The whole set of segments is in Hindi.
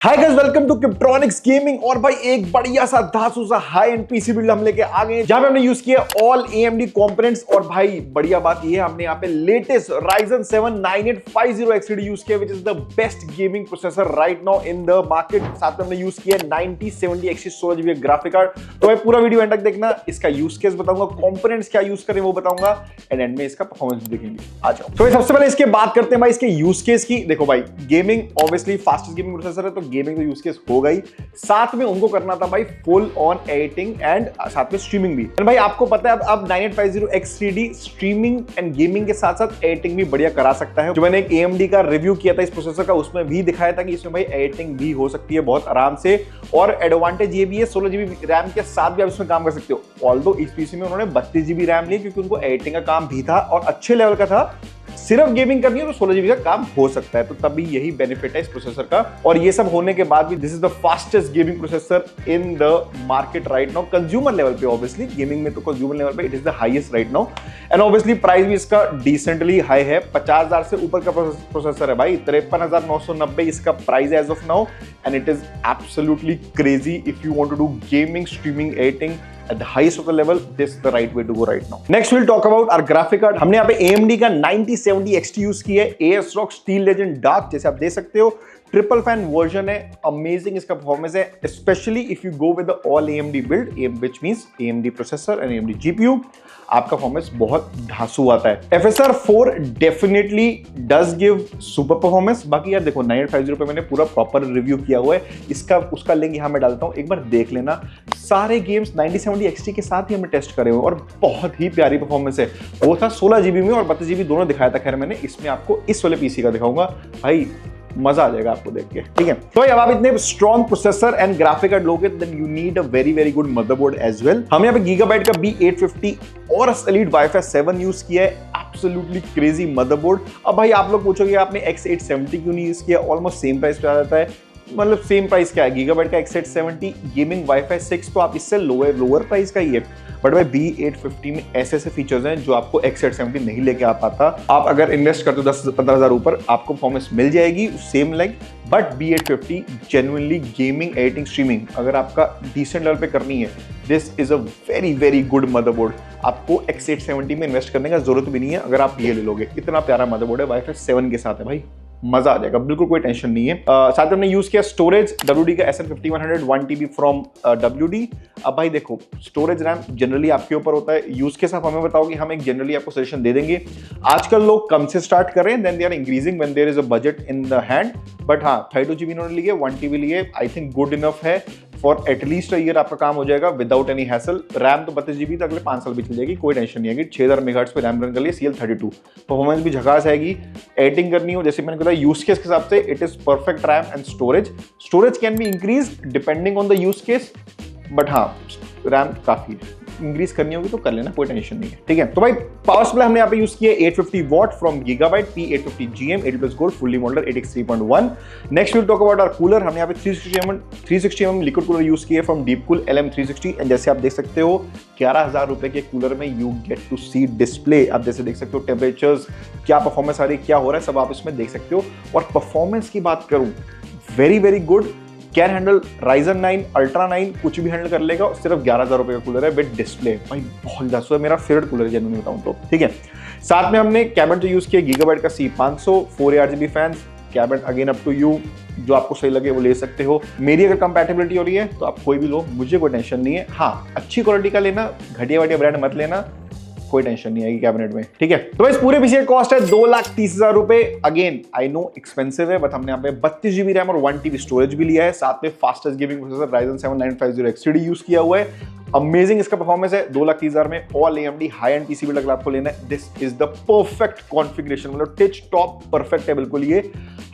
Hi guys, welcome to Kiptronics gaming. और भाई एक बढ़िया सा धांसू सा हाई एंड पीसी बिल्ड हम लेके आ गए जहां पे हमने यूज किया ऑल AMD कंपोनेंट्स। और भाई बढ़िया बात ये है, हमने यहाँ पे लेटेस्ट Ryzen 7 9850 XCD यूज किया, which is the best gaming processor right now in the market. साथ में हमने यूज किया 9070 XT 16GB ग्राफिक कार्ड। तो भाई पूरा वीडियो एंड तक देखना, इसका यूज केस बताऊंगा, कंपोनेंट्स क्या यूज करें वो बताऊंगा, एंड में इसका परफॉर्मेंस भी देखेंगे। आ जाओ। तो सबसे पहले इसके बात करते हैं भाई इसके यूज केस की। देखो भाई, gaming obviously fastest gaming processor है, तो गेमिंग तो यूज केस हो गई। साथ में उनको करना था भाई फुल ऑन एडिटिंग एंड साथ में स्ट्रीमिंग भी। भाई आपको पता है अब 9850 XCD स्ट्रीमिंग एंड गेमिंग के साथ साथ एडिटिंग भी बढ़िया करा सकता है। जो मैंने एक AMD का रिव्यू किया था इस प्रोसेसर का, उसमें भी दिखाया था कि इसमें भाई एडिटिंग भी हो सकती है बहुत आराम से। और एडवांटेज ये भी है 16GB रैम के साथ भी आप इसमें काम कर सकते हो। ऑल्दो इस पीसी में उन्होंने 32GB रैम ली क्योंकि उनको एडिटिंग का काम भी था और अच्छे लेवल का था। सिर्फ गेमिंग करनी है तो 16GB का काम हो सकता है, तो तभी यही बेनिफिट है इस प्रोसेसर का। और ये सब होने के बाद भी this is the fastest gaming processor in the market right now, consumer level पे। ऑब्वियसली गेमिंग में तो कंज्यूमर लेवल पे it is the highest right now. And obviously price भी इसका डिसेंटली हाई है, 50,000 से ऊपर का प्रोसेसर है भाई। 53,990 इसका price as of now, and it is absolutely crazy if you want to do gaming, streaming, editing at the highest of the level. This is the right way to go right now. Next we'll talk about our graphic card. हमने यहाँ पे AMD का 9070 XT यूज किया है, ASRock Steel Legend Dark, जैसे आप देख सकते हो। ट्रिपल फैन वर्जन है, अमेजिंग इसका परफॉर्मेंस है, specially if you go with the all AMD build, which means AMD processor and AMD GPU, आपका परफॉर्मेंस बहुत धांसू आता है। FSR 4 definitely does give super performance. बाकी यार देखो 9850 पे मैंने पूरा प्रॉपर रिव्यू किया हुआ है, इसका उसका लिंक यहाँ मैं डालता हूँ, एक बार देख लेना। सारे गेम्स 9070 XT के साथ ही हमने टेस्ट करे हुए और बहुत ही प्यारी परफॉर्मेंस है। वो था 16GB में और 32GB दोनों दिखाया था। खैर मैंने इसमें आपको इस वाले पीसी का दिखाऊंगा, भाई मजा आ जाएगा आपको देख के, ठीक है। तो अब आप इतने strong processor and graphic card लोगे then you need a very very good motherboard as well. हम यहाँ पे गीगाबाइट का B850 और Elite Wi-Fi 7 यूज किया है, एब्सोल्युटली क्रेजी मदरबोर्ड। अब भाई आप लोग पूछोगे आपने X870 क्यों नहीं यूज किया, ऑलमोस्ट सेम प्राइस पे आ जाता है। मतलब सेम प्राइस क्या है, गीगाबाइट का X870 गेमिंग Wi-Fi 6 तो आप इससे लोअर प्राइस का ही है, बट भाई B850 में ऐसे फीचर्स हैं जो आपको X870 नहीं लेके आ पाता। आप अगर इन्वेस्ट करते हो 10-15,000 ऊपर, आपको परफॉर्मेंस मिल जाएगी same like, but B850 genuinely gaming, editing, streaming अगर आपका डिसेंट लेवल पे करनी है, this is a very very good motherboard. आपको X870 में इन्वेस्ट करने का जरूरत भी नहीं है अगर आप ये ले लोगे। इतना प्यारा मदरबोर्ड है, Wi-Fi 7 के साथ है भाई, मजा आ जाएगा, बिल्कुल कोई टेंशन नहीं है। साथ में हमने यूज किया स्टोरेज WD का SN5100 1TB फ्रॉम WD। अब भाई देखो स्टोरेज रैम जनरली आपके ऊपर होता है, यूज के साथ हमें बताओ कि हम एक जनरली आपको सजेशन दे देंगे। आजकल लोग कम से स्टार्ट कर रहे हैं, then they are increasing when there is a budget in the hand. But हाँ 32GB इन्होंने लिए, 1TB लिए, आई थिंक गुड इनफ है फॉर एटलीस्ट अ ईयर आपका काम हो जाएगा विदाउट एनी हैसल। रैम तो 32GB तक अगले 5 साल भी चल जाएगी, कोई टेंशन नहीं है। 6000 मेगाहर्ट्ज पे रैम रन कर लिए, CL32 परफॉर्मेंस भी झकास आएगी। एडिटिंग करनी हो जैसे मैंने कहा यूज केस के हिसाब से it is perfect RAM and storage can be increase depending on the use case, but हाँ रैम काफी इंक्रीज करनी होगी तो कर लेना, कोई टेंशन नहीं है, ठीक है। तो भाई पावर सप्लाई हमने यहाँ पे यूज किया 850 watt from Gigabyte P850GM 80+ gold fully modular 8x 3.1। Next will talk about our cooler. हमने यहाँ पे 360 mm लिक्विड कूलर यूज किया फ्रॉम डीपकूल LM360। एंड जैसे आप देख सकते हो 11,000 रुपए के कूलर में you get to see display. आप जैसे देख सकते हो टेम्परेचर्स, क्या परफॉर्मेंस आ रही है, क्या हो रहा है, सब आप इसमें देख सकते हो। और परफॉर्मेंस की बात करूं, very very good, can handle Ryzen 9 Ultra 9 कुछ भी हैंडल कर लेगा। सिर्फ 11,000 रुपए का कूलर है विद डिस्प्ले, भाई बहुत ज्यादा है, मेरा फेवरेट कूलर है जेन्युइनली बताऊं तो, ठीक है। साथ में हमने कैबिनेट जो यूज किया गीगाबाइट का C500 4 RGB fans. Cabinet again up to you, जो आपको सही लगे वो ले सकते हो। मेरी अगर कंपैटिबिलिटी हो रही है तो आप कोई भी लो, मुझे कोई टेंशन नहीं है। हाँ अच्छी क्वालिटी का लेना, घटिया वटिया ब्रांड मत लेना, कोई टेंशन नहीं आएगी कैबिनेट में, ठीक है। तो इस पूरे पीसी का कॉस्ट है 2,30,000 रुपए। अगेन आई नो एक्सपेंसिव है, बट हमने यहाँ पे 32GB रैम और 1TB स्टोरेज भी लिया है। साथ में fastest gaming processor Ryzen 7 9850 XCD use किया हुआ है। अमेजिंग इसका परफॉर्मेंस है। 2,30,000 में all AMD high and PC build अगर आपको लेना है, this is the perfect configuration, मतलब टिच टॉप परफेक्ट है बिल्कुल ये।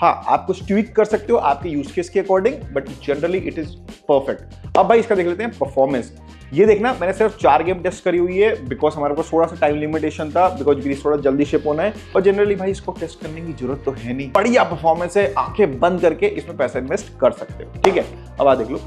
हाँ आप कुछ ट्वीक कर सकते हो आपके यूज केस के according, but generally it is perfect. अब भाई इसका देख लेते हैं परफॉर्मेंस। ये देखना मैंने सिर्फ 4 गेम टेस्ट करी हुई है बिकॉज हमारे पास थोड़ा सा टाइम लिमिटेशन था, बिकॉज थोड़ा जल्दी शिप होना है। और जनरली भाई इसको टेस्ट करने की जरूरत तो है नहीं, बढ़िया परफॉर्मेंस है, आंखें बंद करके इसमें पैसा इन्वेस्ट कर सकते हो, ठीक है। अब आ देख लो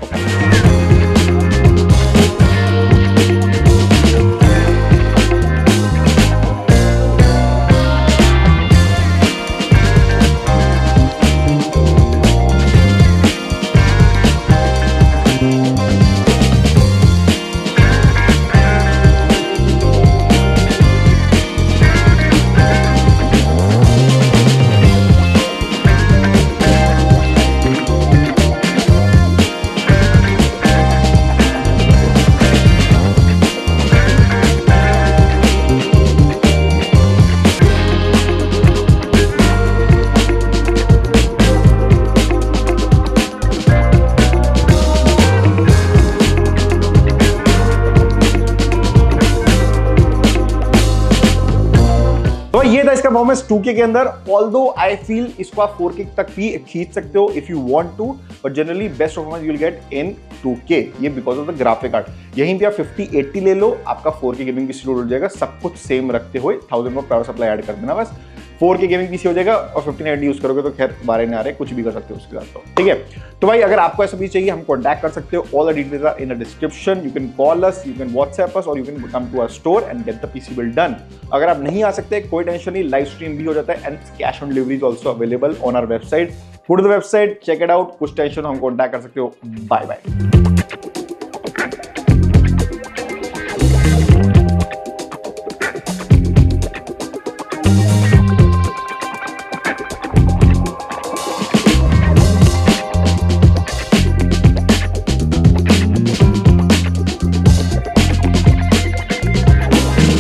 ये था इसका परफॉर्मेंस 2K के अंदर। ऑल्दो आई फील इसको आप 4K तक भी खींच सकते हो if you want to, but generally best performance you will get in 2K, ये because of the graphic card. यहीं पे आप 5080 ले लो, आपका 4K गेमिंग पीसी लोड हो जाएगा, सब कुछ सेम रखते हुए 1000 का पावर सप्लाई ऐड कर देना बस, 4K गेमिंग पीसी हो जाएगा। और 1580 यूज करोगे तो खैर बारे नहीं आ रहे, कुछ भी कर सकते हो उसके साथ। तो ठीक है, तो भाई अगर आपको ऐसा भी चाहिए हम कॉन्टैक्ट कर सकते हो। All the details are in the description. You can call us, you can WhatsApp us, और you can come to our store and get the PC build done. अगर आप नहीं आ सकते कोई टेंशन नहीं, लाइव स्ट्रीम भी हो जाता है and cash on delivery is also available on our website. Go to the website, check it out. कुछ टेंशन हम कॉन्टैक्ट कर सकते हो। Bye bye.